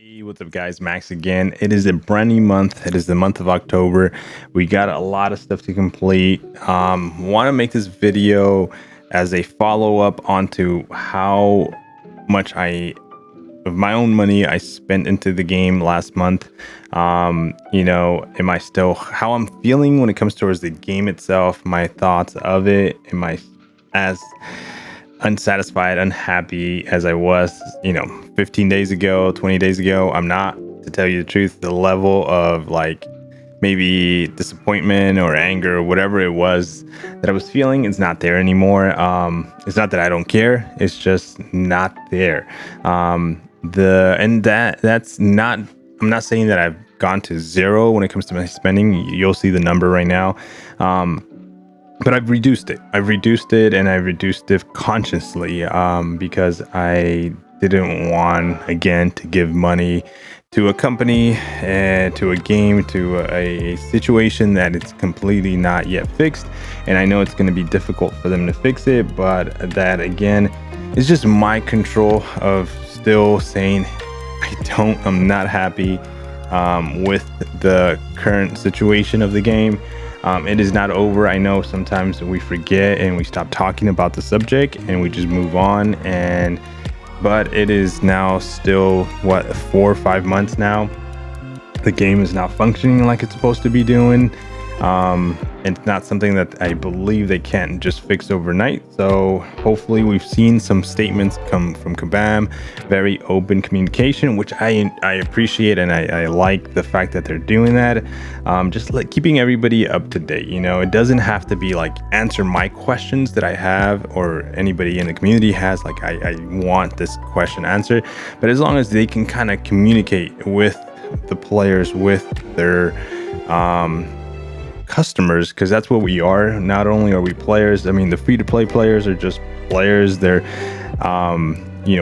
Hey, what's up, guys? Max again. It is a brand new month. It is the month of October. We got a lot of stuff to complete. Want to make this video as a follow up onto how much of my own money I spent into the game last month. Am I still how I'm feeling when it comes towards the game itself, my thoughts of it? Am I as unsatisfied, unhappy as I was, 15 days ago, 20 days ago? I'm not, to tell you the truth. The level of like maybe disappointment or anger or whatever it was that I was feeling is not there anymore. It's not that I don't care, it's just not there. That's not, I'm not saying that I've gone to zero when it comes to my spending. You'll see the number right now. But I've reduced it. And I've reduced it consciously because I didn't want, again, to give money to a company and to a game, to a situation that it's completely not yet fixed. And I know it's going to be difficult for them to fix it, but that, again, is just my control of still saying I'm not happy with the current situation of the game. It is not over. I know sometimes we forget and we stop talking about the subject and we just move on. But it is now still 4 or 5 months now. The game is not functioning like it's supposed to be doing. It's not something that I believe they can't just fix overnight. So hopefully we've seen some statements come from Kabam, very open communication, which I appreciate, and I like the fact that they're doing that. Just like keeping everybody up to date. It doesn't have to be like answer my questions that I have or anybody in the community has. Like I want this question answered, but as long as they can kind of communicate with the players, with their customers, because that's what we are. Not only are we players, I mean, the free-to-play players are just players. They're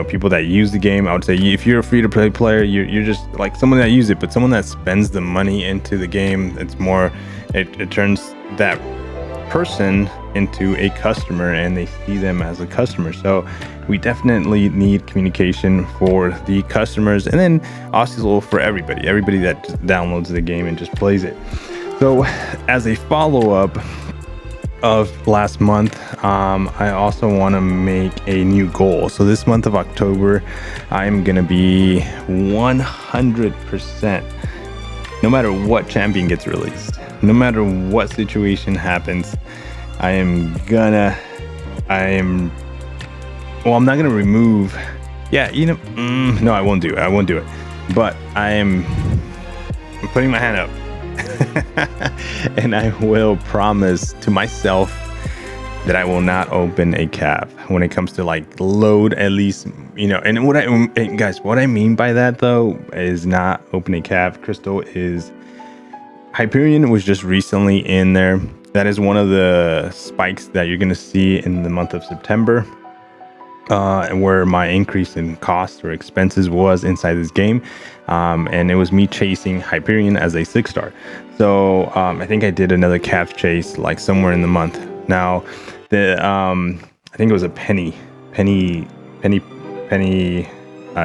people that use the game. I would say if you're a free-to-play player, you're just like someone that uses it, but someone that spends the money into the game, it's more, it turns that person into a customer and they see them as a customer. So we definitely need communication for the customers, and then also for everybody that just downloads the game and just plays it. So as a follow-up of last month, I also want to make a new goal. So this month of October, I'm going to be 100%, no matter what champion gets released, no matter what situation happens, I'm not going to remove, no, I won't do it, but I'm putting my hand up. And I will promise to myself that I will not open a cav when it comes to like load, at least, and what I mean by that though is not open a cav. Crystal is Hyperion was just recently in there. That is one of the spikes that you're going to see in the month of September, where my increase in cost or expenses was inside this game. And it was me chasing Hyperion as a 6-star. So I think I did another calf chase like somewhere in the month. Now, I think it was a penny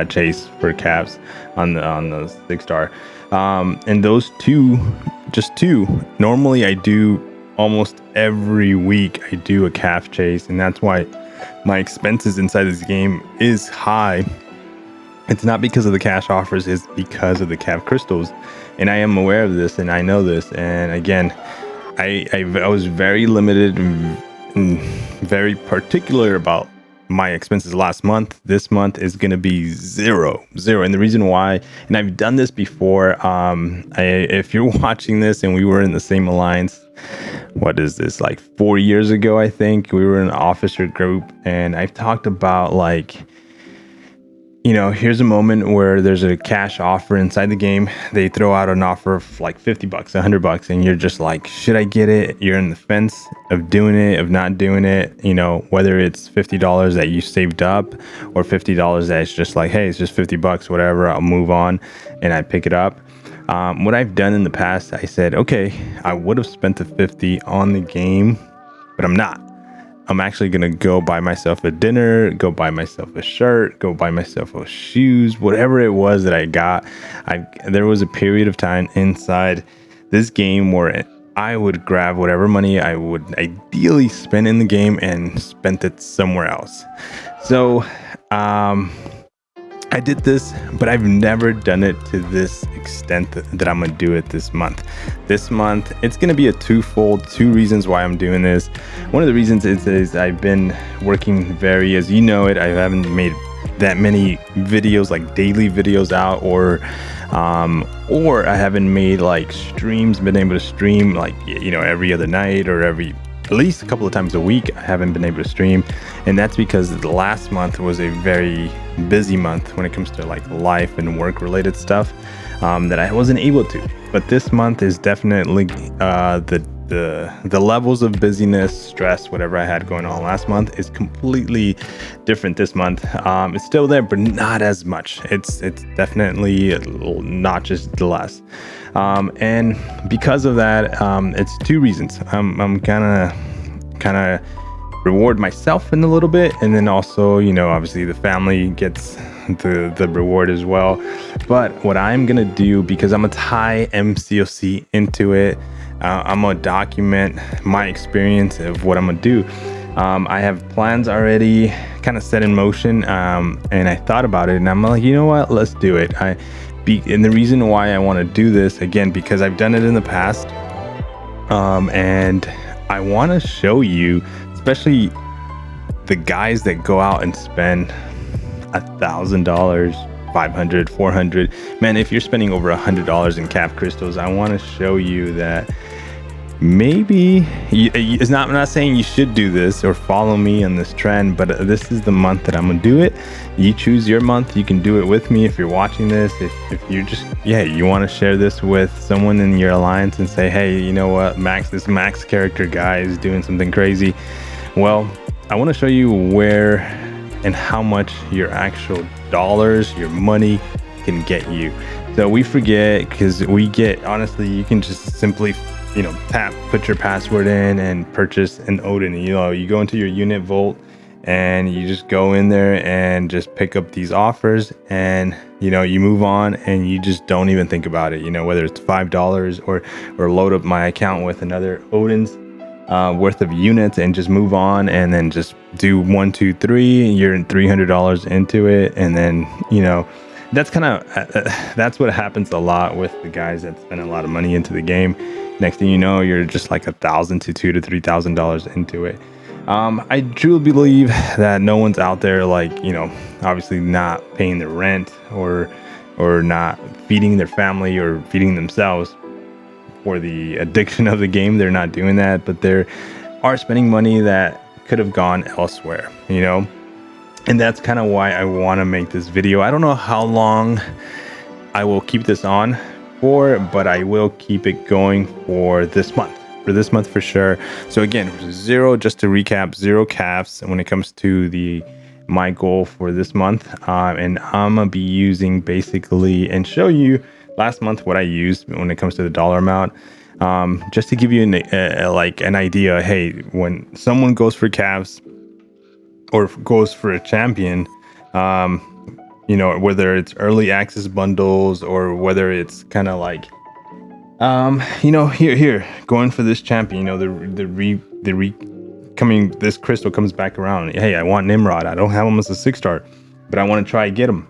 chase for calves on the 6-star. And those just two. Normally I do almost every week. I do a calf chase, and that's why my expenses inside this game is high. It's not because of the cash offers, it's because of the calf crystals. And I am aware of this, and I know this. And again, I was very limited and very particular about my expenses last month. This month is going to be zero. And the reason why, and I've done this before, if you're watching this and we were in the same alliance, what is this, like 4 years ago, I think we were in an officer group, and I've talked about like, here's a moment where there's a cash offer inside the game. They throw out an offer of like $50, $100, and you're just like, should I get it? You're in the fence of doing it, of not doing it, whether it's $50 that you saved up or $50 that's just like, hey, it's just $50, whatever, I'll move on, and I pick it up. What I've done in the past, I said, okay, I would have spent the $50 on the game, but I'm not. I'm actually going to go buy myself a dinner, go buy myself a shirt, go buy myself a shoes, whatever it was that I got. There was a period of time inside this game where I would grab whatever money I would ideally spend in the game and spent it somewhere else. So, I did this, but I've never done it to this extent that I'm gonna do it this month. This month, it's gonna be a twofold, two reasons why I'm doing this. One of the reasons is I've been working as you know it, I haven't made that many videos, like daily videos out, or I haven't made like streams, been able to stream like, every other night or at least a couple of times a week. I haven't been able to stream, and that's because the last month was a very busy month when it comes to like life and work related stuff, that I wasn't able to. But this month is definitely the levels of busyness, stress, whatever I had going on last month is completely different this month. It's still there, but not as much. It's definitely not just less. And because of that, it's two reasons. I'm kind of reward myself in a little bit, and then also, obviously the family gets the reward as well. But what I'm gonna do, because I'm gonna tie MCOC into it, I'm gonna document my experience of what I'm gonna do. I have plans already kind of set in motion, and I thought about it, and I'm like, you know what, let's do it. And the reason why I want to do this, again, because I've done it in the past, and I want to show you, especially the guys that go out and spend $1,000, $500, $400. Man, if you're spending over $100 in calf crystals, I want to show you that maybe I'm not saying you should do this or follow me on this trend, but this is the month that I'm gonna do it. You choose your month. You can do it with me if you're watching this. If you're just, you want to share this with someone in your alliance and say, hey, you know what, this Max character guy is doing something crazy. Well, I want to show you where and how much your actual dollars, your money can get you. So we forget, because honestly, you can just simply put your password in and purchase an Odin. You go into your unit vault and you just go in there and just pick up these offers, and you move on, and you just don't even think about it, whether it's $5 or load up my account with another Odin's worth of units and just move on, and then just do 1, 2, 3, and you're $300 into it. And then that's what happens a lot with the guys that spend a lot of money into the game. Next thing you know, you're just like $1,000 to $2,000 to $3,000 into it. I truly believe that no one's out there obviously not paying their rent or not feeding their family or feeding themselves for the addiction of the game. They're not doing that, but they are spending money that could have gone elsewhere, and that's kind of why I want to make this video. I don't know how long I will keep this on for, but I will keep it going for this month for sure. So again, just to recap, 0 calves when it comes to my goal for this month, and I'm gonna be using basically and show you last month what I used when it comes to the dollar amount, just to give you an idea. Hey, when someone goes for calves or goes for a champion, whether it's early access bundles or whether it's kind of like, here, going for this champion, this crystal comes back around. Hey, I want Nimrod. I don't have him as a 6-star, but I want to try and get him.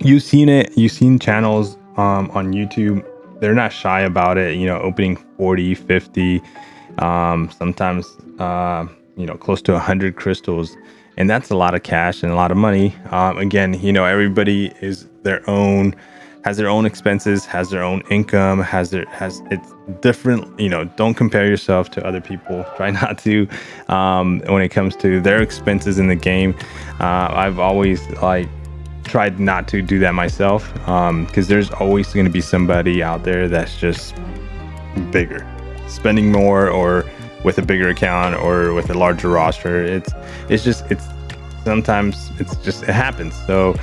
You've seen channels on YouTube. They're not shy about it, opening 40, 50, sometimes, close to 100 crystals. And that's a lot of cash and a lot of money. Again, everybody has their own expenses, has their own income, it's different. Don't compare yourself to other people. Try not to, when it comes to their expenses in the game. I've always tried not to do that myself, because there's always going to be somebody out there that's just bigger, spending more, or with a bigger account, or with a larger roster. It happens. So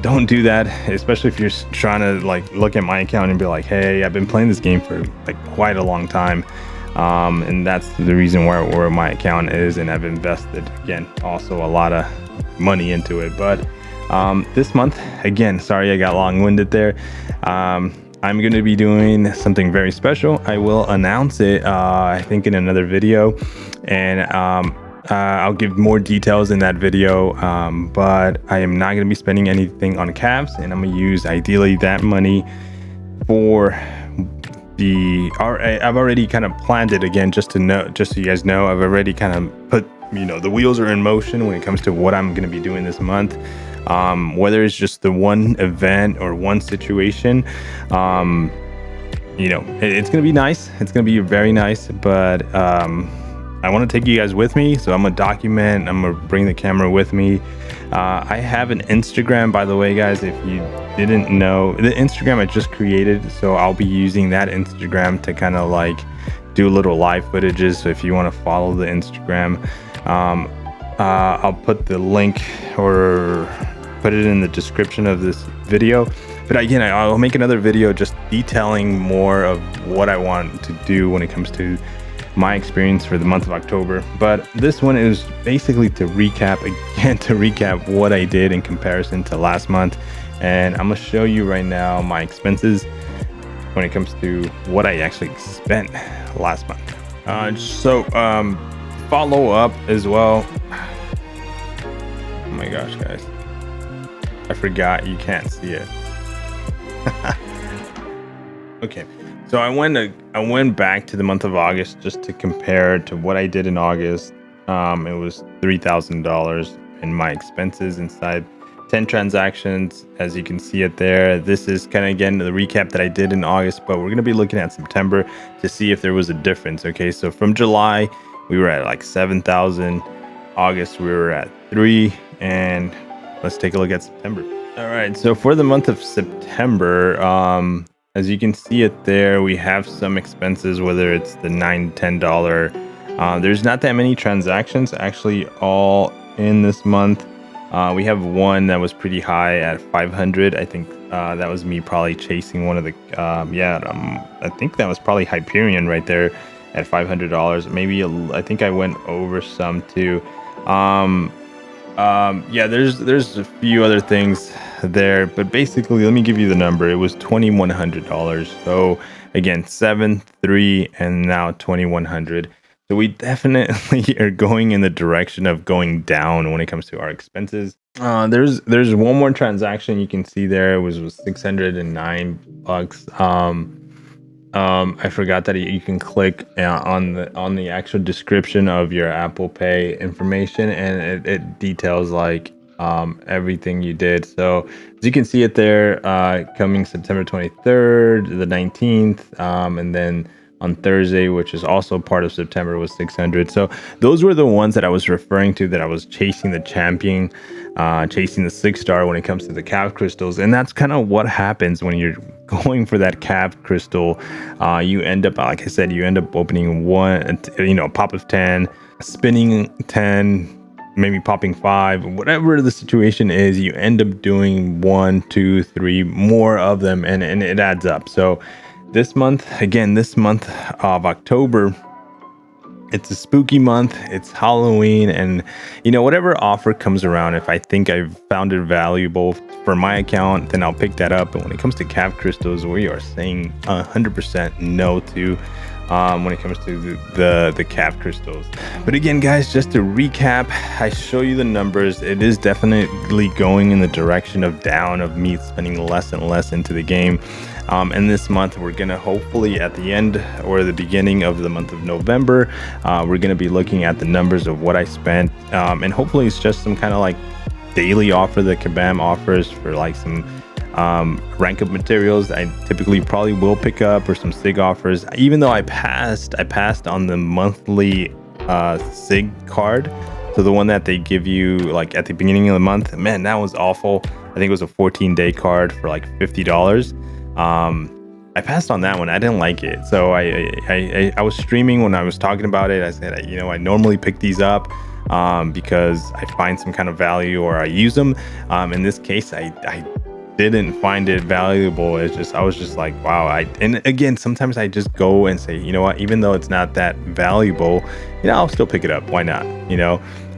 don't do that, especially if you're trying to look at my account and be like, hey, I've been playing this game for quite a long time. And that's the reason where my account is, and I've invested again also a lot of money into it. But this month, again, sorry I got long-winded there. I'm going to be doing something very special. I will announce it, I think, in another video, and I'll give more details in that video. But I am not going to be spending anything on calves, and I'm going to use ideally that money for I've already kind of planned it again, just so you guys know. I've already kind of put, the wheels are in motion when it comes to what I'm going to be doing this month. Whether it's just the one event or one situation, it's going to be nice. It's going to be very nice, but I want to take you guys with me. So I'm going to document, I'm going to bring the camera with me. I have an Instagram, by the way, guys, if you didn't know. The Instagram I just created, so I'll be using that Instagram to kind of like do little live footages. So if you want to follow the Instagram, I'll put the link or put it in the description of this video. But again, I'll make another video just detailing more of what I want to do when it comes to my experience for the month of October. But this one is basically to recap what I did in comparison to last month. And I'm gonna show you right now my expenses when it comes to what I actually spent last month. So follow up as well. Oh my gosh, guys, I forgot you can't see it. Okay, so I went back to the month of August just to compare to what I did in August. It was $3,000 in my expenses inside 10 transactions, as you can see it there. This is kind of, again, the recap that I did in August, but we're going to be looking at September to see if there was a difference. Okay, so from July, we were at like 7,000. August, we were at 3, and let's take a look at September. All right, so for the month of September, as you can see it there, we have some expenses, whether it's the $9, $10. There's not that many transactions actually all in this month. We have one that was pretty high at 500. I think that was me probably chasing one of the I think that was probably Hyperion right there at $500. Maybe I think I went over some too. There's a few other things there, but basically, let me give you the number. It was $2,100. So again, 7, 3, and now 2,100. So we definitely are going in the direction of going down when it comes to our expenses. There's one more transaction you can see there. It was $609. I forgot that you can click on the actual description of your Apple Pay information, and it details like everything you did. So as you can see it there, coming September 23rd, the 19th, and then on Thursday, which is also part of September, was 600. So those were the ones that I was referring to, that I was chasing the champion, chasing the 6-star when it comes to the calf crystals. And that's kind of what happens when you're going for that calf crystal. You end up, like I said, you end up opening one, a pop of 10, spinning 10, maybe popping 5, whatever the situation is. You end up doing 1, 2, 3 more of them, and it adds up. So this month of October, it's a spooky month. It's Halloween, and whatever offer comes around, if I think I've found it valuable for my account, then I'll pick that up. And when it comes to calf crystals, we are saying 100% no to when it comes to the calf crystals. But again, guys, just to recap, I show you the numbers. It is definitely going in the direction of down, of me spending less and less into the game. And this month, we're going to hopefully at the end or the beginning of the month of November, we're going to be looking at the numbers of what I spent. And hopefully it's just some kind of like daily offer that Kabam offers for like some rank up materials I typically probably will pick up, or some SIG offers. Even though I passed on the monthly SIG card. So the one that they give you like at the beginning of the month, man, that was awful. I think it was a 14-day card for like $50. I passed on that one. I didn't like it. So I was streaming when I was talking about it. I said, I normally pick these up because I find some kind of value or I use them. In this case, I didn't find it valuable. It's just I was just like, wow. And again, sometimes I just go and say, you know what, even though it's not that valuable, I'll still pick it up. Why not?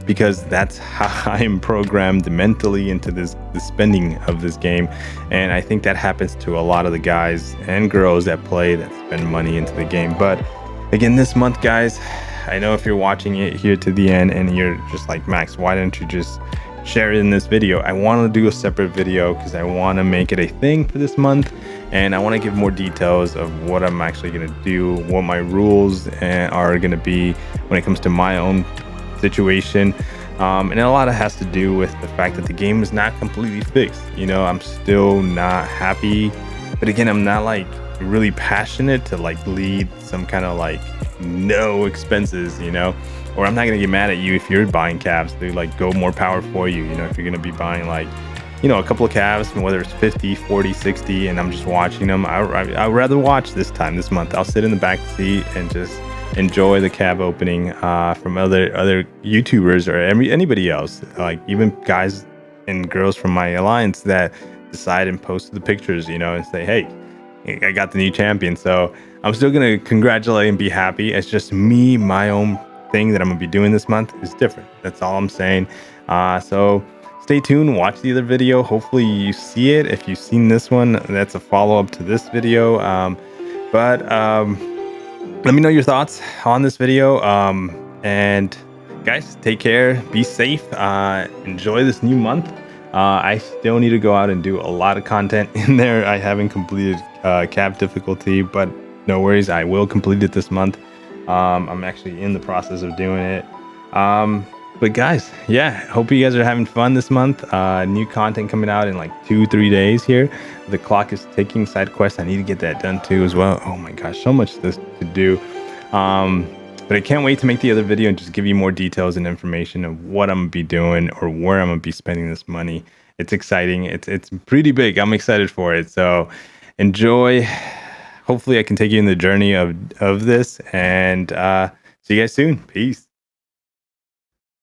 Because that's how I'm programmed mentally into the spending of this game. And I think that happens to a lot of the guys and girls that spend money into the game. But again, this month, guys, I know if you're watching it here to the end and you're just like, Max, why don't you just share it in this video? I want to do a separate video because I want to make it a thing for this month, and I want to give more details of what I'm actually going to do, what my rules are going to be when it comes to my own situation. And a lot of it has to do with the fact that the game is not completely fixed. I'm still not happy, but again, I'm not like really passionate to like lead some kind of like no expenses, or I'm not gonna get mad at you if you're buying calves to like go more power for you. If you're gonna be buying like a couple of calves, whether it's 50, 40, 60, and I'm just watching them, I'd rather watch this month. I'll sit in the back seat and just enjoy the calf opening from other YouTubers or anybody else, like even guys and girls from my alliance that decide and post the pictures, and say, hey, I got the new champion. So I'm still gonna congratulate and be happy. It's just me, my own thing that I'm gonna be doing this month is different. That's all I'm saying. So stay tuned, watch the other video. Hopefully you see it. If you've seen this one, that's a follow-up to this video. But let me know your thoughts on this video. And guys, take care, be safe, enjoy this new month. I still need to go out and do a lot of content in there. I haven't completed cap difficulty, but no worries, I will complete it this month. I'm actually in the process of doing it. But guys, yeah, hope you guys are having fun this month. New content coming out in like 2-3 days here. The clock is ticking. Side quest, I need to get that done too as well. Oh my gosh, so much to do. But I can't wait to make the other video and just give you more details and information of what I'm gonna be doing or where I'm gonna be spending this money. It's exciting. It's pretty big. I'm excited for it. So enjoy. Hopefully I can take you in the journey of this, and see you guys soon. Peace.